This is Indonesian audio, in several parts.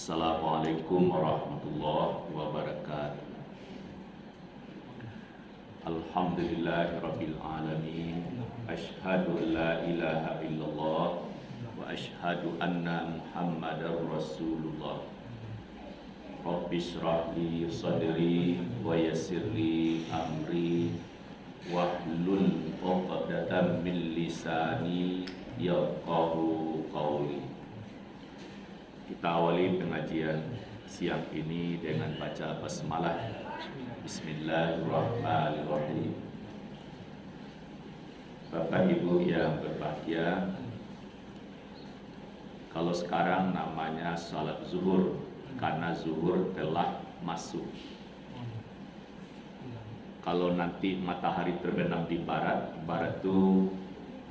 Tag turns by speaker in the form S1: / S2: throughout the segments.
S1: Assalamualaikum warahmatullahi wabarakatuh. Alhamdulillahirabbil alamin. Asyhadu an la ilaha illallah wa asyhadu anna Muhammadar Rasulullah. Rabbi shrah li sadri wa yassir li amri wahlul 'uqdatam min lisani yafqahu qawli. Kita awali pengajian siang ini dengan baca basmalah. Bismillahirrahmanirrahim. Bapak Ibu yang berbahagia, kalau sekarang namanya salat zuhur karena zuhur telah masuk. Kalau nanti matahari terbenam di barat, barat itu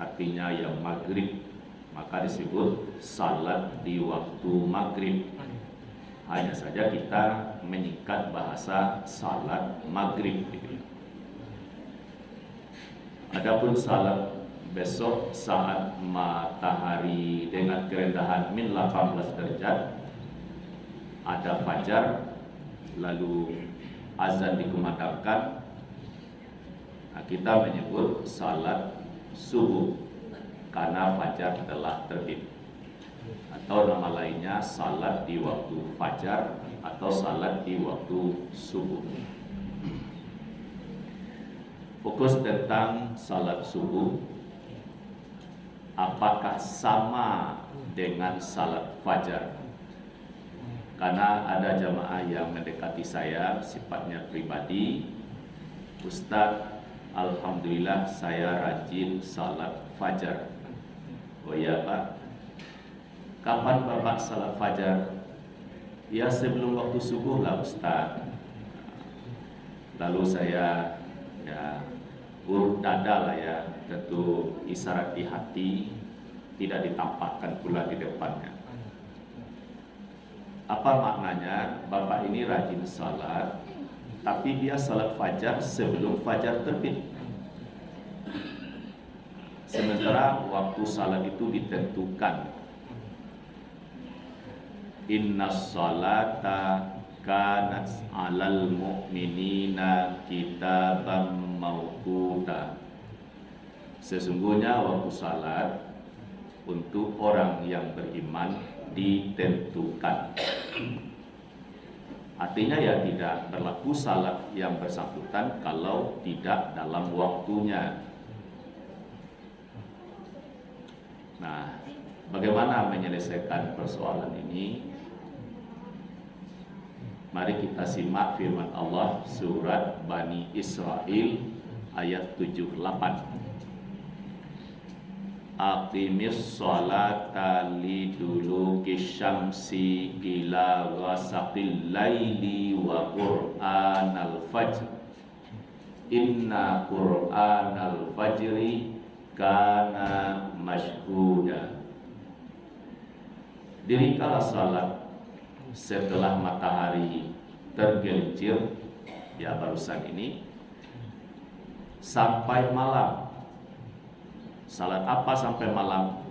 S1: artinya yang maghrib, maka disebut salat di waktu maghrib. Hanya saja kita menyingkat bahasa salat maghrib. Adapun salat besok saat matahari dengan kerendahan min 18 derajat, ada fajar, lalu azan dikumandangkan, kita menyebut salat subuh karena fajar telah terbit, atau nama lainnya salat di waktu fajar atau salat di waktu subuh. Fokus tentang salat subuh, apakah sama dengan salat fajar? Karena ada jamaah yang mendekati saya sifatnya pribadi, Ustadz, alhamdulillah saya rajin salat fajar. Oh ya Pak, kapan Bapak salat fajar? Ya sebelum waktu subuh lah Ustaz. Lalu saya urut dada lah ya, tentu isyarat di hati, tidak ditampakkan pula di depannya. Apa maknanya? Bapak ini rajin salat, tapi dia salat fajar sebelum fajar terbit. Sementara waktu salat itu ditentukan. Inna salata kanat alal mu'minina kitaban mawquta. Sesungguhnya waktu salat untuk orang yang beriman ditentukan. Artinya ya tidak berlaku salat yang bersangkutan kalau tidak dalam waktunya. Nah, bagaimana menyelesaikan persoalan ini? Mari kita simak firman Allah surat Bani Israil ayat 78. Aqimis sholata liduluki syamsi ila ghasaqil laili wa qur'anal fajr. Inna qur'anal fajri kana masyhuda. Dirikanlah salat setelah matahari tergelincir, ya barusan ini, sampai malam. Salat apa sampai malam?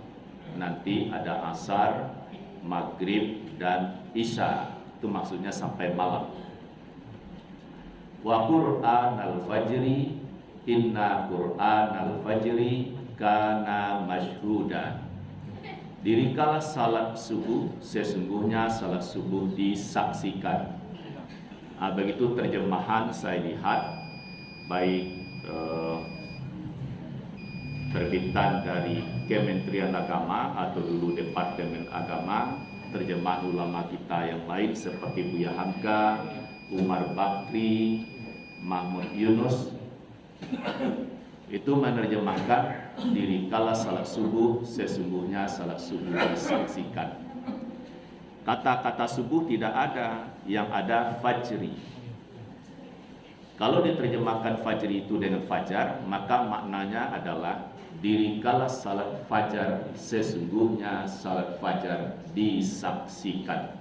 S1: Nanti ada asar, maghrib, dan isya. Itu maksudnya sampai malam. Wa qur'anal fajri, inna qur'anal fajri kana masyhuda. Dirikanlah salat subuh, sesungguhnya salat subuh disaksikan. Begitu terjemahan saya lihat, baik terbitan dari Kementerian Agama atau dulu Departemen Agama, terjemahan ulama kita yang lain seperti Buya Hamka, Umar Bakri, Mahmud Yunus, itu menerjemahkan dirikanlah salat subuh, sesungguhnya salat subuh disaksikan. Kata-kata subuh tidak ada, yang ada fajri. Kalau diterjemahkan fajri itu dengan fajar, maka maknanya adalah dirikanlah salat fajar, sesungguhnya salat fajar disaksikan.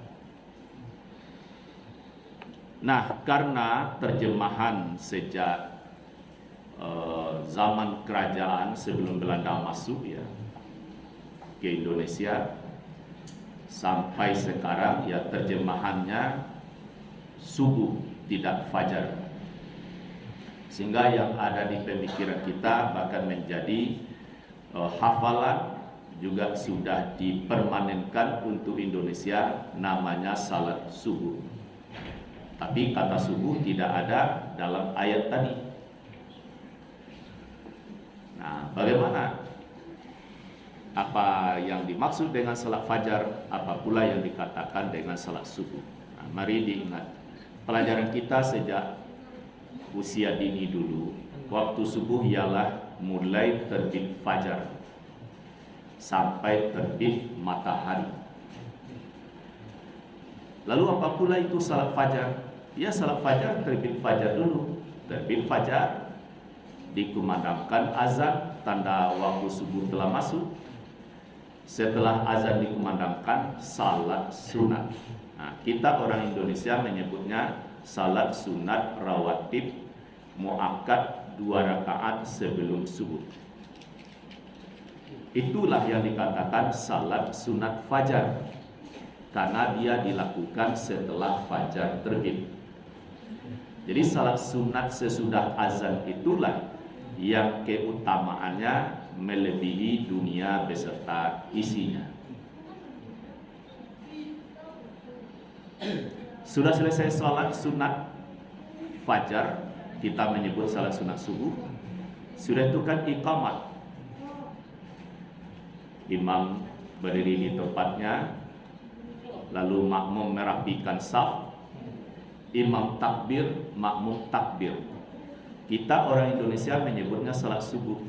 S1: Nah, karena terjemahan sejak zaman kerajaan sebelum Belanda masuk ya ke Indonesia, sampai sekarang ya terjemahannya subuh, tidak fajar. Sehingga yang ada di pemikiran kita bahkan menjadi hafalan juga sudah dipermanenkan untuk Indonesia, namanya salat subuh. Tapi kata subuh tidak ada dalam ayat tadi. Nah, bagaimana? Apa yang dimaksud dengan salat fajar? Apa pula yang dikatakan dengan salat subuh? Nah, mari diingat, pelajaran kita sejak usia dini dulu, waktu subuh ialah mulai terbit fajar sampai terbit matahari. Lalu apa pula itu salat fajar? Ya, salat fajar terbit fajar dulu. Terbit fajar, dikumandangkan azan, tanda waktu subuh telah masuk. Setelah azan dikumandangkan, salat sunat. Nah, kita orang Indonesia menyebutnya salat sunat rawatib muakkad 2 rakaat sebelum subuh. Itulah yang dikatakan salat sunat fajar, karena dia dilakukan setelah fajar terbit. Jadi salat sunat sesudah azan itulah yang keutamaannya melebihi dunia beserta isinya. Sudah selesai salat sunat fajar, kita menyebut salat sunat subuh. Sudah itu kan iqamat, imam berdiri di tempatnya, lalu makmum merapikan saf, imam takbir, makmum takbir. Kita orang Indonesia menyebutnya salat subuh.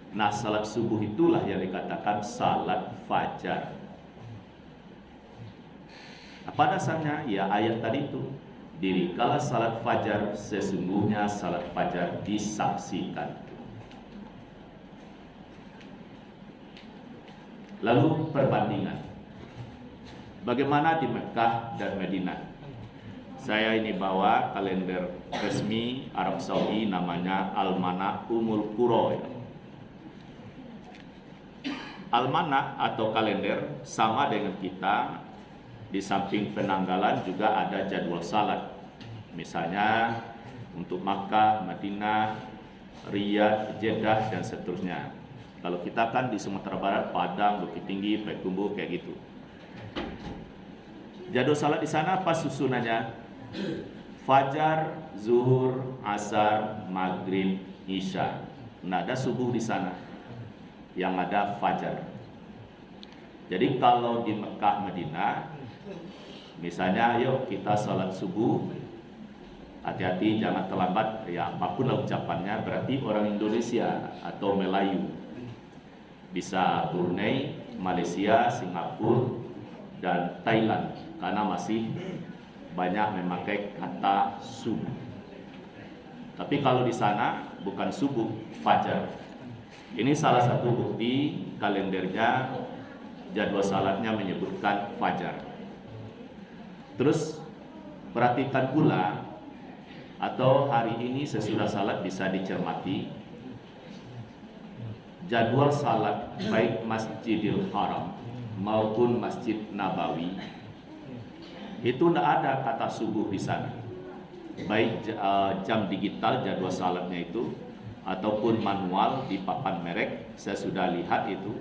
S1: Nah, salat subuh itulah yang dikatakan salat fajar. Apa dasarnya? Ya ayat tadi itu. Dirikala salat fajar, sesungguhnya salat fajar disaksikan. Lalu perbandingan, bagaimana di Mekah dan Madinah? Saya ini bawa kalender resmi Arab Saudi, namanya Almanak Ummul Qura. Almanak atau kalender sama dengan kita. Di samping penanggalan juga ada jadwal salat. Misalnya untuk Makkah, Madinah, Riyadh, Jeddah dan seterusnya. Kalau kita kan di Sumatera Barat, Padang, Bukit Tinggi, Payakumbuh kayak gitu. Jadwal salat di sana apa susunannya? Fajar, zuhur, asar, maghrib, isya. Nggak ada subuh di sana. Yang ada fajar. Jadi kalau di Mekah, Madinah, misalnya yuk kita salat subuh, hati-hati jangan terlambat, ya apapun ucapannya, berarti orang Indonesia atau Melayu. Bisa Brunei, Malaysia, Singapura, dan Thailand, karena masih banyak memakai kata subuh. Tapi kalau di sana bukan subuh, fajar. Ini salah satu bukti kalendernya, jadwal salatnya menyebutkan fajar. Terus perhatikan pula, atau hari ini sesudah salat bisa dicermati, jadwal salat baik Masjidil Haram maupun Masjid Nabawi itu tidak ada kata subuh di sana. Baik jam digital jadwal salatnya itu ataupun manual di papan merek, saya sudah lihat itu.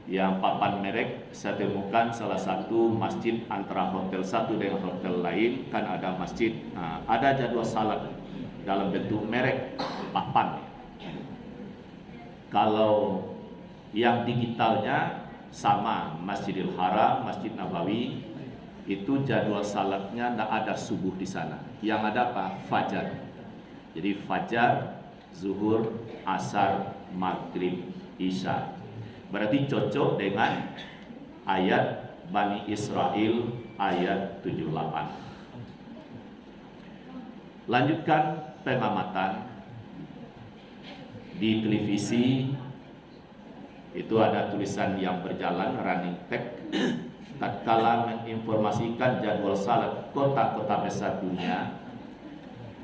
S1: Yang papan merek saya temukan salah satu masjid antara hotel satu dengan hotel lain, kan ada masjid, ada jadwal salat dalam bentuk merek papan. Kalau yang digitalnya sama, Masjidil Haram, Masjid Nabawi, itu jadwal salatnya tidak ada subuh di sana. Yang ada apa? Fajar. Jadi fajar, zuhur, asar, maghrib, isya. Berarti cocok dengan ayat Bani Israel ayat 78. Lanjutkan pengamatan di televisi. Itu ada tulisan yang berjalan, running text, tatkala menginformasikan jadwal salat kota-kota besar dunia.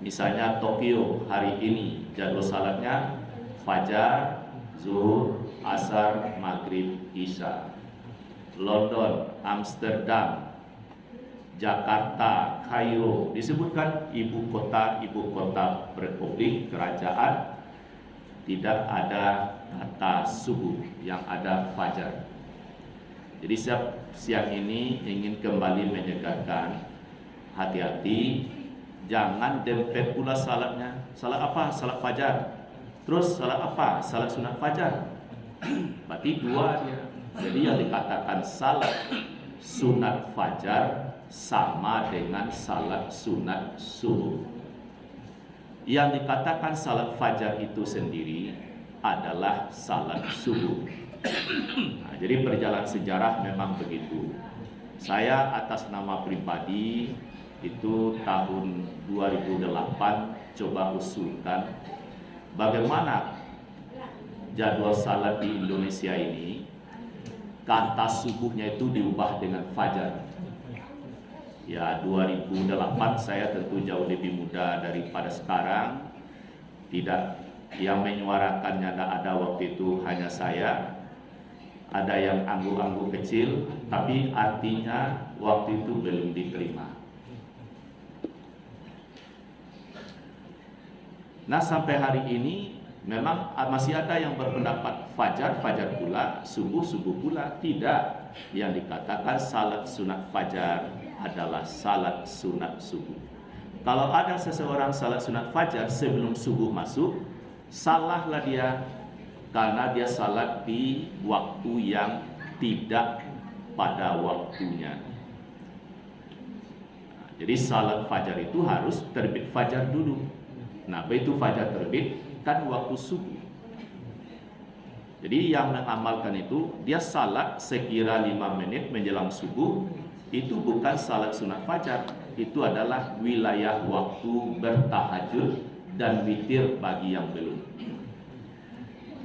S1: Misalnya Tokyo hari ini jadwal salatnya fajar, zuhur, asar, maghrib, isya. London, Amsterdam, Jakarta, Kairo, disebutkan ibu kota Republik Kerajaan, tidak ada kata subuh, yang ada fajar. Jadi siang ini ingin kembali menyegarkan, hati-hati, jangan dempet pula salatnya. Salat apa? Salat fajar. Terus salat apa? Salat sunat fajar. Berarti dua dia. Jadi yang dikatakan salat sunat fajar sama dengan salat sunat subuh. Yang dikatakan salat fajar itu sendiri adalah salat subuh. Nah, jadi perjalanan sejarah memang begitu. Saya atas nama pribadi itu tahun 2008 coba usulkan bagaimana jadwal salat di Indonesia ini, kata subuhnya itu diubah dengan fajar. Ya, 2008 saya tentu jauh lebih muda daripada sekarang. Tidak, yang menyuarakannya ada waktu itu hanya saya. Ada yang angguk-angguk kecil, tapi artinya waktu itu belum diterima. Nah, sampai hari ini memang masih ada yang berpendapat fajar pula, subuh pula. Tidak, yang dikatakan salat sunat fajar adalah salat sunat subuh. Kalau ada seseorang salat sunat fajar sebelum subuh masuk, salahlah dia, karena dia salat di waktu yang tidak pada waktunya. Nah, jadi salat fajar itu harus terbit fajar dulu. Nah, begitu fajar terbit kan waktu subuh. Jadi yang mengamalkan itu, dia salat sekira 5 menit menjelang subuh, itu bukan salat sunat fajar, itu adalah wilayah waktu bertahajud dan witir bagi yang belum.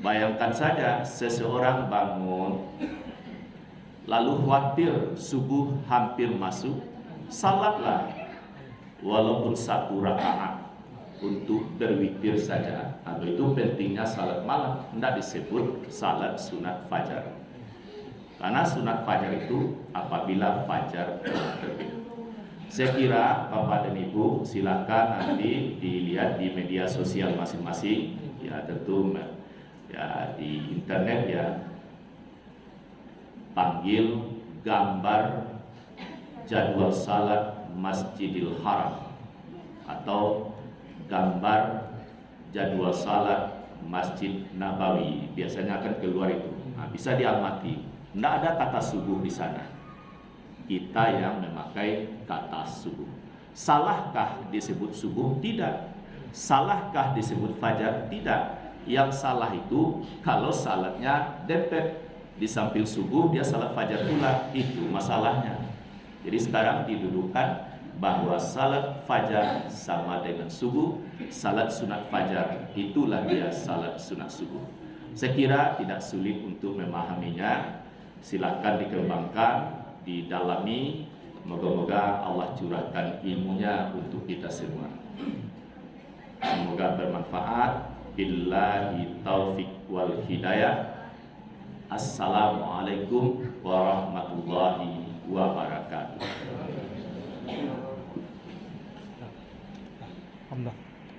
S1: Bayangkan saja seseorang bangun lalu khawatir subuh hampir masuk, salatlah walaupun 1 rakaat untuk berwitir saja. Atau itu pentingnya salat malam, tidak disebut salat sunat fajar. Karena sunat fajar itu apabila fajar terbit. Saya kira Bapak dan Ibu silakan nanti dilihat di media sosial masing-masing, ya tentu ya di internet ya, panggil gambar jadwal salat Masjidil Haram atau gambar jadwal salat Masjid Nabawi, biasanya akan keluar itu. Nah, bisa diamati, tidak ada kata subuh di sana. Kita yang memakai kata subuh. Salahkah disebut subuh? Tidak. Salahkah disebut fajar? Tidak. Yang salah itu kalau salatnya dempet, di samping subuh dia salat fajar pula, itu masalahnya. Jadi sekarang didudukan bahwa salat fajar sama dengan subuh, salat sunat fajar itulah dia salat sunat subuh. Saya kira tidak sulit untuk memahaminya. Silakan dikembangkan, didalami. Moga-moga Allah curahkan ilmunya untuk kita semua. Semoga bermanfaat. Billahi taufik wal hidayah. Assalamualaikum warahmatullahi wabarakatuh.
S2: Alhamdulillah.